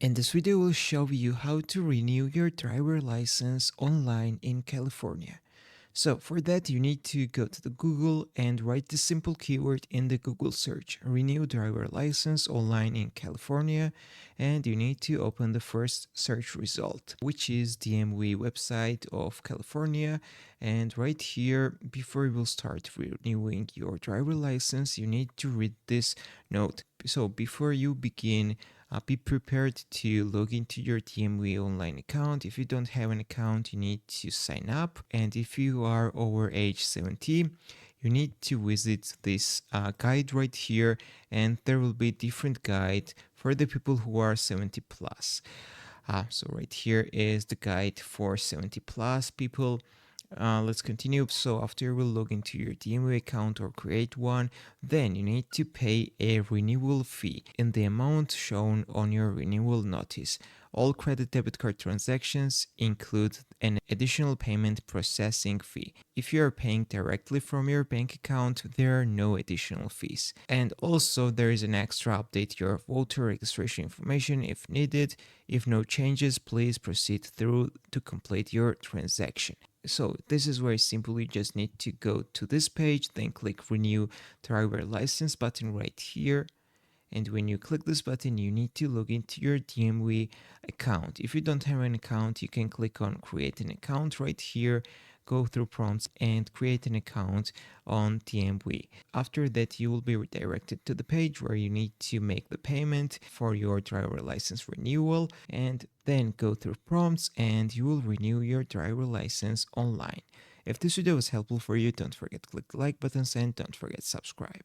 And this video will show you how to renew your driver license online in California. So for that, you need to go to the Google and write the simple keyword in the Google search, renew driver license online in California, and you need to open the first search result, which is DMV website of California. And right here, before you will start renewing your driver license, you need to read this note. So before you begin, be prepared to log into your DMV online account. If you don't have an account, you need to sign up. And if you are over age 70, you need to visit this guide right here, and there will be different guide for the people who are 70 plus. So right here is the guide for 70 plus people. Let's continue. So after you will log into your DMV account or create one, then you need to pay a renewal fee in the amount shown on your renewal notice. All credit debit card transactions include an additional payment processing fee. If you are paying directly from your bank account, there are no additional fees. And also there is an extra update your voter registration information if needed. If no changes, please proceed through to complete your transaction. So this is very simple. You just need to go to this page, then click renew driver license button right here. And when you click this button, you need to log into your DMV account. If you don't have an account, you can click on create an account right here, go through prompts and create an account on DMV. After that, you will be redirected to the page where you need to make the payment for your driver license renewal, and then go through prompts and you will renew your driver license online. If this video was helpful for you, don't forget to click the like buttons and don't forget to subscribe.